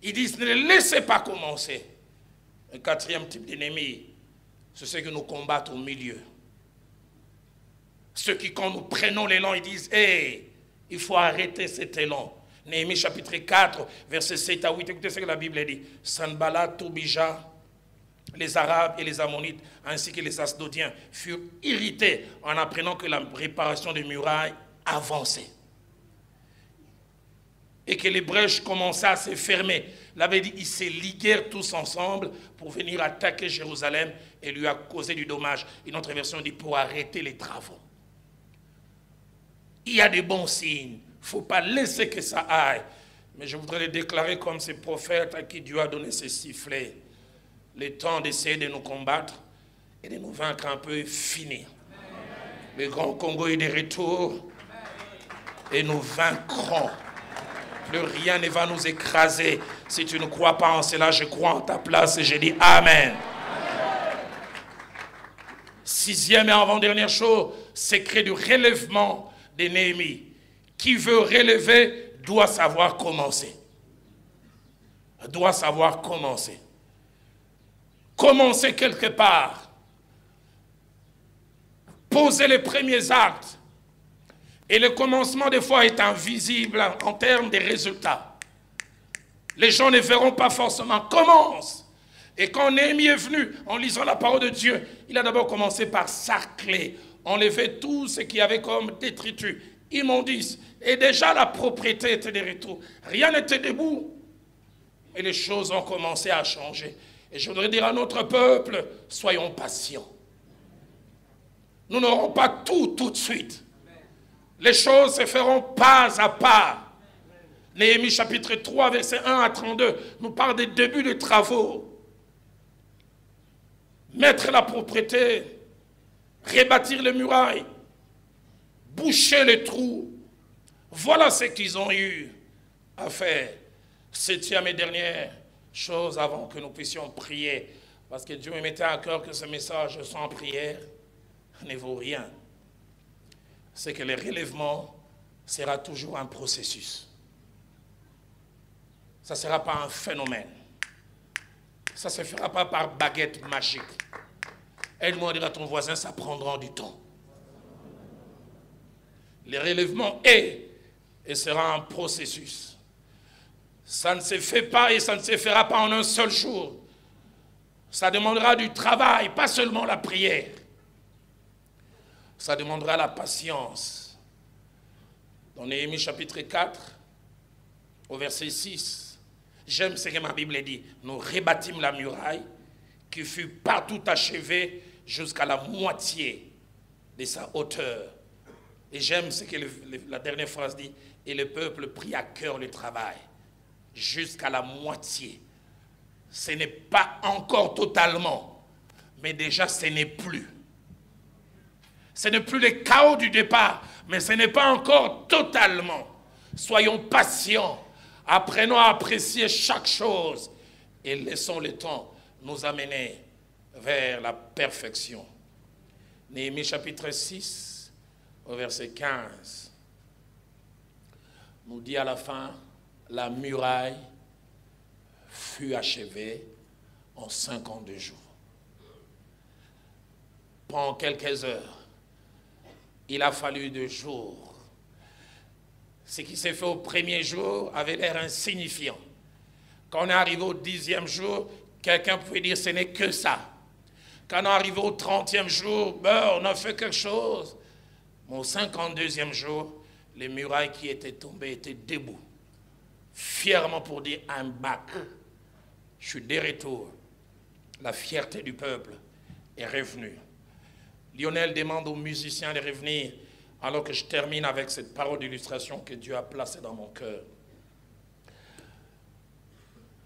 Ils disent ne les laissez pas commencer. Le quatrième type d'ennemis, c'est ceux qui nous combattent au milieu. Ceux qui, quand nous prenons l'élan, ils disent hey, il faut arrêter cet élan. Néhémie chapitre 4, versets 7 à 8, écoutez ce que la Bible dit. Sanballat, Tobijah, les Arabes et les Ammonites, ainsi que les Asdodiens, furent irrités en apprenant que la réparation des murailles avançait. Et que les brèches commençaient à se fermer. Il avait dit, ils se liguèrent tous ensemble pour venir attaquer Jérusalem et lui a causé du dommage. Une autre version dit, pour arrêter les travaux. Il y a des bons signes. Il ne faut pas laisser que ça aille. Mais je voudrais les déclarer comme ces prophètes à qui Dieu a donné ces sifflets. Le temps d'essayer de nous combattre et de nous vaincre un peu est fini. Le grand Congo est de retour et nous vaincrons. Plus rien ne va nous écraser. Si tu ne crois pas en cela, je crois en ta place et je dis Amen. Sixième et avant-dernière chose, secret du relèvement de Néhémie. Qui veut relever doit savoir commencer. Doit savoir commencer. Commencer quelque part. Poser les premiers actes. Et le commencement des fois est invisible en termes de résultats. Les gens ne verront pas forcément. Commence. Et quand Néhémie est venu en lisant la parole de Dieu, il a d'abord commencé par sarcler, enlever tout ce qui avait comme détritus, immondices. Et déjà la propriété était de retour. Rien n'était debout. Et les choses ont commencé à changer. Et je voudrais dire à notre peuple, soyons patients. Nous n'aurons pas tout de suite. Les choses se feront pas à pas. Néhémie chapitre 3, verset 1 à 32, nous parle des débuts de travaux. Mettre la propriété, rebâtir les murailles, boucher les trous. Voilà ce qu'ils ont eu à faire. Septième et dernière chose avant que nous puissions prier. Parce que Dieu me mettait à cœur que ce message sans prière ne vaut rien. C'est que le relèvement sera toujours un processus. Ça ne sera pas un phénomène. Ça ne se fera pas par baguette magique. Aide-moi à dire à ton voisin, ça prendra du temps. Le relèvement est et sera un processus. Ça ne se fait pas et ça ne se fera pas en un seul jour. Ça demandera du travail, pas seulement la prière. Ça demandera la patience. Dans Néhémie chapitre 4, au verset 6, j'aime ce que ma Bible dit. Nous rebâtîmes la muraille qui fut partout achevée jusqu'à la moitié de sa hauteur. Et j'aime ce que la dernière phrase dit, et le peuple prit à cœur le travail, jusqu'à la moitié. Ce n'est pas encore totalement, mais déjà ce n'est plus. Ce n'est plus le chaos du départ, mais ce n'est pas encore totalement. Soyons patients, apprenons à apprécier chaque chose et laissons le temps nous amener vers la perfection. Néhémie chapitre 6, au verset 15, nous dit à la fin, la muraille fut achevée en 52 jours. Pendant quelques heures, il a fallu 2 jours. Ce qui s'est fait au premier jour avait l'air insignifiant. Quand on est arrivé au 10e jour, quelqu'un pouvait dire ce n'est que ça. Quand on est arrivé au 30e jour, ben, on a fait quelque chose. Mais au 52e jour, les murailles qui étaient tombées étaient debout. Fièrement pour dire I'm back. Je suis de retour. La fierté du peuple est revenue. Lionel demande aux musiciens de revenir alors que je termine avec cette parole d'illustration que Dieu a placée dans mon cœur.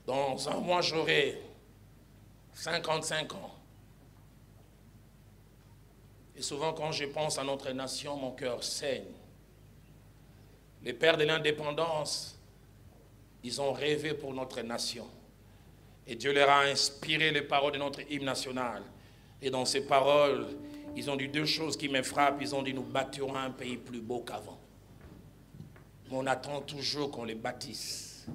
Dans un mois, j'aurai 55 ans. Et souvent, quand je pense à notre nation, mon cœur saigne. Les pères de l'indépendance, ils ont rêvé pour notre nation. Et Dieu leur a inspiré les paroles de notre hymne national. Et dans ces paroles, ils ont dit 2 choses qui me frappent. Ils ont dit, nous bâtirons un pays plus beau qu'avant. Mais on attend toujours qu'on les bâtisse.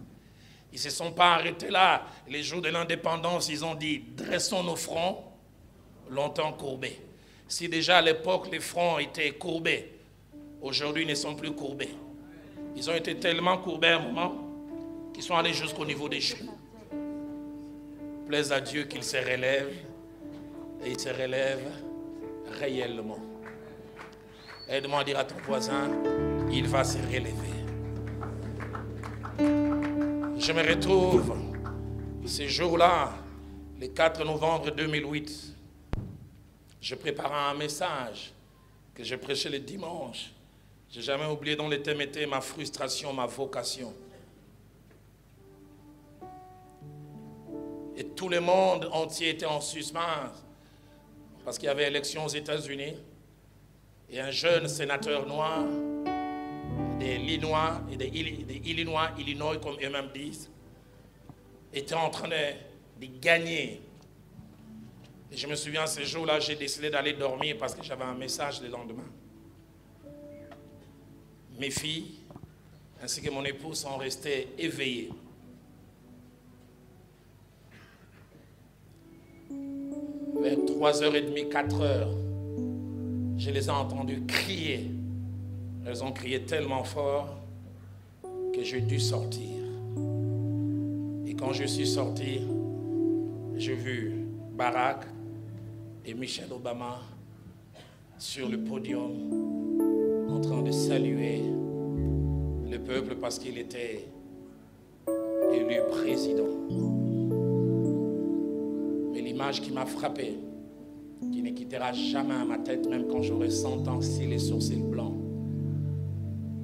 Ils ne se sont pas arrêtés là. Les jours de l'indépendance, ils ont dit, dressons nos fronts longtemps courbés. Si déjà à l'époque, les fronts étaient courbés, aujourd'hui, ils ne sont plus courbés. Ils ont été tellement courbés à un moment qu'ils sont allés jusqu'au niveau des genoux. Plaise à Dieu qu'il se relève, et il se relève réellement. Aide-moi à dire à ton voisin, il va se relever. Je me retrouve ce jour-là, le 4 novembre 2008. Je préparais un message que je prêchais le dimanche. Je n'ai jamais oublié dont le thème était ma frustration, ma vocation. Et tout le monde entier était en suspens parce qu'il y avait élection aux États-Unis. Et un jeune sénateur noir d'Illinois, Illinois, comme eux-mêmes disent, était en train de gagner. Et je me souviens, ce jour-là, j'ai décidé d'aller dormir parce que j'avais un message le lendemain. Mes filles, ainsi que mon épouse, sont restées éveillées. Vers 3h30, 4h, je les ai entendues crier. Elles ont crié tellement fort que j'ai dû sortir. Et quand je suis sorti, j'ai vu Barack et Michelle Obama sur le podium en train de saluer le peuple parce qu'il était élu président. Mais l'image qui m'a frappé, qui ne quittera jamais à ma tête, même quand j'aurai 100 ans, si les sourcils blancs,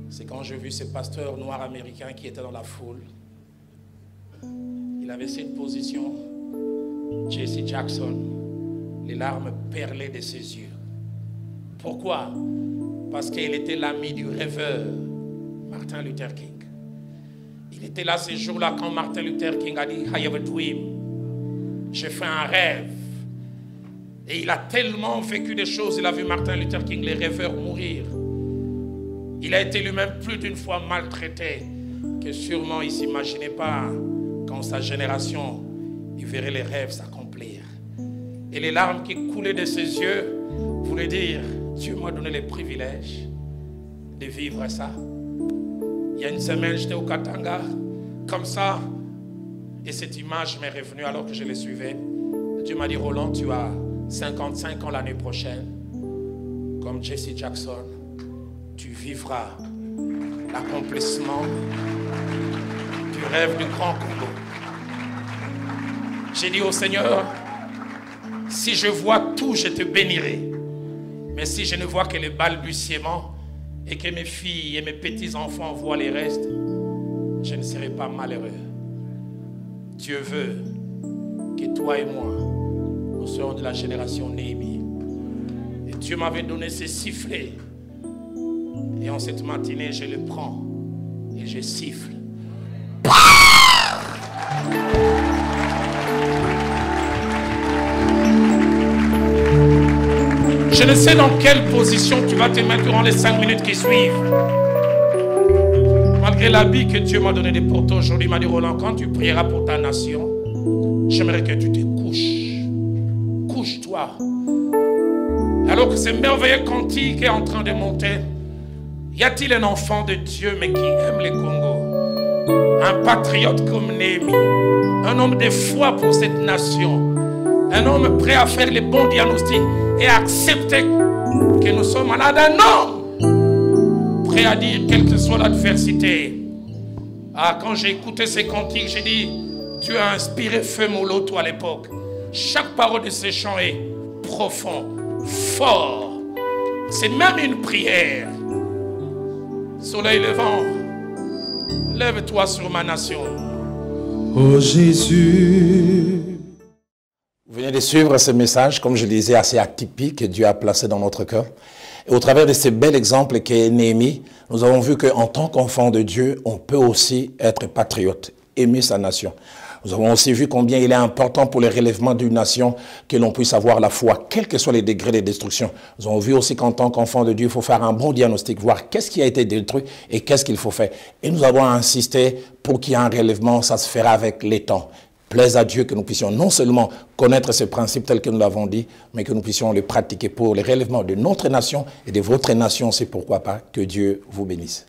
c'est quand j'ai vu ce pasteur noir américain qui était dans la foule. Il avait cette position, Jesse Jackson, les larmes perlaient de ses yeux. Pourquoi? Parce qu'il était l'ami du rêveur Martin Luther King. Il était là ce jour-là quand Martin Luther King a dit I have a dream. J'ai fait un rêve. Et il a tellement vécu des choses. Il a vu Martin Luther King, les rêveurs, mourir. Il a été lui-même plus d'une fois maltraité, que sûrement il ne s'imaginait pas quand sa génération, il verrait les rêves s'accomplir. Et les larmes qui coulaient de ses yeux voulaient dire, Dieu m'a donné le privilège de vivre ça. Il y a une semaine, j'étais au Katanga, comme ça, et cette image m'est revenue alors que je le suivais. Dieu m'a dit, Roland, tu as 55 ans l'année prochaine, comme Jesse Jackson, tu vivras l'accomplissement du rêve du grand Congo. J'ai dit au Seigneur, si je vois tout, je te bénirai. Mais si je ne vois que les balbutiements et que mes filles et mes petits-enfants voient les restes, je ne serai pas malheureux. Dieu veut que toi et moi, nous soyons de la génération Néhémie. Et Dieu m'avait donné ce sifflet. Et en cette matinée, je le prends et je siffle. Je ne sais dans quelle position tu vas te mettre durant les 5 minutes qui suivent. Malgré l'habit que Dieu m'a donné pour toi aujourd'hui, il m'a dit, Roland, quand tu prieras pour ta nation, j'aimerais que tu te couches. Couche-toi. Alors que ce merveilleux cantique est en train de monter, y a-t-il un enfant de Dieu mais qui aime le Congo? Un patriote comme Néhémie, un homme de foi pour cette nation, un homme prêt à faire les bons diagnostics et à accepter que nous sommes malades, un homme prêt à dire quelle que soit l'adversité. Ah, quand j'ai écouté ces cantiques, j'ai dit, Dieu a inspiré Feu Moloto à l'époque. Chaque parole de ces chants est profond, fort. C'est même une prière. Soleil levant, lève-toi sur ma nation. Oh Jésus. Vous venez de suivre ce message, comme je le disais, assez atypique que Dieu a placé dans notre cœur. Et au travers de ce bel exemple qu'est Néhémie, nous avons vu qu'en tant qu'enfant de Dieu, on peut aussi être patriote, aimer sa nation. Nous avons aussi vu combien il est important pour le relèvement d'une nation que l'on puisse avoir la foi, quels que soient les degrés de destruction. Nous avons vu aussi qu'en tant qu'enfant de Dieu, il faut faire un bon diagnostic, voir qu'est-ce qui a été détruit et qu'est-ce qu'il faut faire. Et nous avons insisté pour qu'il y ait un relèvement, ça se fera avec les temps. Plaise à Dieu que nous puissions non seulement connaître ce principe tel que nous l'avons dit, mais que nous puissions le pratiquer pour le relèvement de notre nation et de votre nation. C'est pourquoi pas que Dieu vous bénisse.